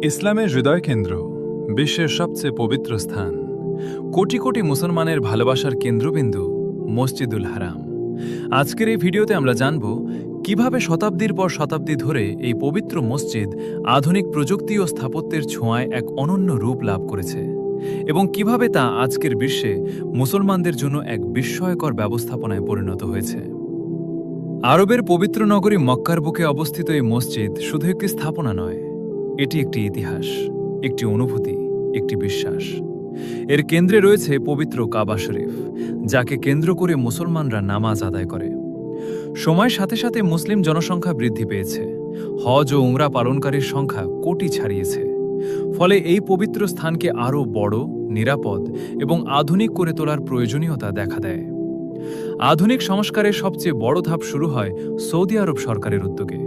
ইসলামের হৃদয়কেন্দ্র, বিশ্বের সবচেয়ে পবিত্র স্থান, কোটি কোটি মুসলমানের ভালোবাসার কেন্দ্রবিন্দু মসজিদুল হারাম। আজকের এই ভিডিওতে আমরা জানব কিভাবে শতাব্দীর পর শতাব্দী ধরে এই পবিত্র মসজিদ আধুনিক প্রযুক্তি ও স্থাপত্যের ছোঁয়ায় এক অনন্য রূপ লাভ করেছে এবং কিভাবে তা আজকের বিশ্বে মুসলমানদের জন্য এক বিস্ময়কর ব্যবস্থাপনায় পরিণত হয়েছে। আরবের পবিত্র নগরী মক্কার বুকে অবস্থিত এই মসজিদ শুধু একটি স্থাপনা নয়, এটি একটি ইতিহাস, একটি অনুভূতি, একটি বিশ্বাস। এর কেন্দ্রে রয়েছে পবিত্র কাবা শরীফ, যাকে কেন্দ্র করে মুসলমানরা নামাজ আদায় করে। সময়ের সাথে সাথে মুসলিম জনসংখ্যা বৃদ্ধি পেয়েছে, হজ ও উমরা পালনকারীর সংখ্যা কোটি ছাড়িয়েছে। ফলে এই পবিত্র স্থানকে আরও বড়, নিরাপদ এবং আধুনিক করে তোলার প্রয়োজনীয়তা দেখা দেয়। আধুনিক সংস্কারের সবচেয়ে বড় ধাপ শুরু হয় সৌদি আরব সরকারের উদ্যোগে।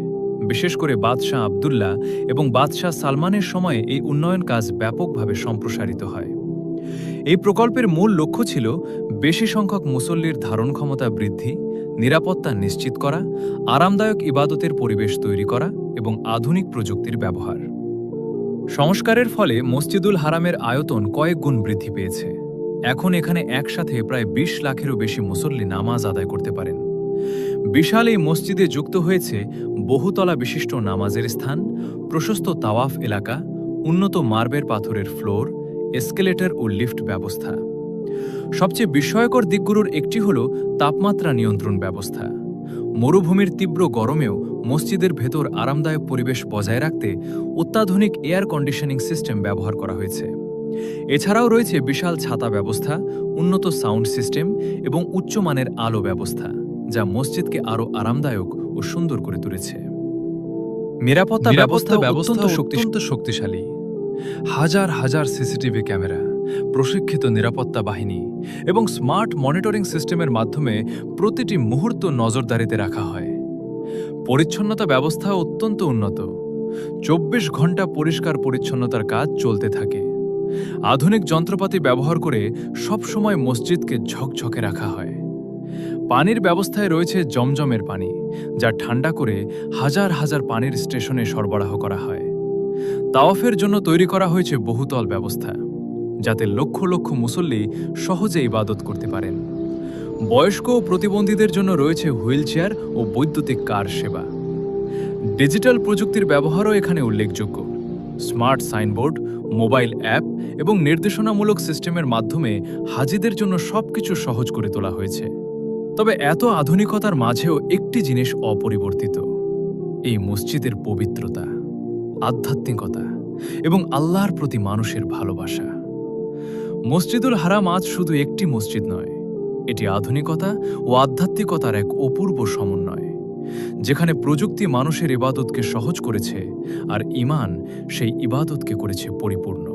বিশেষ করে বাদশাহ আবদুল্লাহ এবং বাদশাহ সালমানের সময়ে এই উন্নয়ন কাজ ব্যাপকভাবে সম্প্রসারিত হয়। এই প্রকল্পের মূল লক্ষ্য ছিল বেশি সংখ্যক মুসল্লির ধারণ ক্ষমতা বৃদ্ধি, নিরাপত্তা নিশ্চিত করা, আরামদায়ক ইবাদতের পরিবেশ তৈরি করা এবং আধুনিক প্রযুক্তির ব্যবহার। সংস্কারের ফলে মসজিদুল হারামের আয়তন কয়েক গুণ বৃদ্ধি পেয়েছে। এখন এখানে একসাথে প্রায় ২০ লাখেরও বেশি মুসল্লি নামাজ আদায় করতে পারেন। বিশাল এই মসজিদে যুক্ত হয়েছে বহুতলা বিশিষ্ট নামাজের স্থান, প্রশস্ত তাওয়াফ এলাকা, উন্নত মার্বেল পাথরের ফ্লোর, এসকেলেটর ও লিফট ব্যবস্থা। সবচেয়ে বিস্ময়কর দিকগুলোর একটি হল তাপমাত্রা নিয়ন্ত্রণ ব্যবস্থা। মরুভূমির তীব্র গরমেও মসজিদের ভেতর আরামদায়ক পরিবেশ বজায় রাখতে অত্যাধুনিক এয়ার কন্ডিশনিং সিস্টেম ব্যবহার করা হয়েছে। এছাড়াও রয়েছে বিশাল ছাতা ব্যবস্থা, উন্নত সাউন্ড সিস্টেম এবং উচ্চমানের আলো ব্যবস্থা, যা মসজিদকে আরও আরামদায়ক ও সুন্দর করে তুলেছে। নিরাপত্তা ব্যবস্থা অত্যন্ত শক্তিশালী। হাজার হাজার সিসিটিভি ক্যামেরা, প্রশিক্ষিত নিরাপত্তা বাহিনী এবং স্মার্ট মনিটরিং সিস্টেমের মাধ্যমে প্রতিটি মুহূর্ত নজরদারিতে রাখা হয়। পরিচ্ছন্নতা ব্যবস্থা অত্যন্ত উন্নত। ২৪ ঘন্টা পরিষ্কার পরিচ্ছন্নতার কাজ চলতে থাকে। আধুনিক যন্ত্রপাতি ব্যবহার করে সবসময় মসজিদকে ঝকঝকে রাখা হয়। পানির ব্যবস্থায় রয়েছে জমজমের পানি, যা ঠান্ডা করে হাজার হাজার পানির স্টেশনে সরবরাহ করা হয়। তাওয়াফের জন্য তৈরি করা হয়েছে বহুতল ব্যবস্থা, যাতে লক্ষ লক্ষ মুসল্লি সহজে ইবাদত করতে পারেন। বয়স্ক ও প্রতিবন্ধীদের জন্য রয়েছে হুইলচেয়ার ও বৈদ্যুতিক কার সেবা। ডিজিটাল প্রযুক্তির ব্যবহারও এখানে উল্লেখযোগ্য। স্মার্ট সাইনবোর্ড, মোবাইল অ্যাপ এবং নির্দেশনামূলক সিস্টেমের মাধ্যমে হাজিদের জন্য সবকিছু সহজ করে তোলা হয়েছে। তবে এত আধুনিকতার মাঝেও একটি জিনিস অপরিবর্তিত: এই মসজিদের পবিত্রতা, আধ্যাত্মিকতা এবং আল্লাহর প্রতি মানুষের ভালোবাসা। মসজিদুল হারাম আজ শুধু একটি মসজিদ নয়, এটি আধুনিকতা ও আধ্যাত্মিকতার এক অপূর্ব সমন্বয়, যেখানে প্রযুক্তি মানুষের ইবাদতকে সহজ করেছে আর ঈমান সেই ইবাদতকে করেছে পরিপূর্ণ।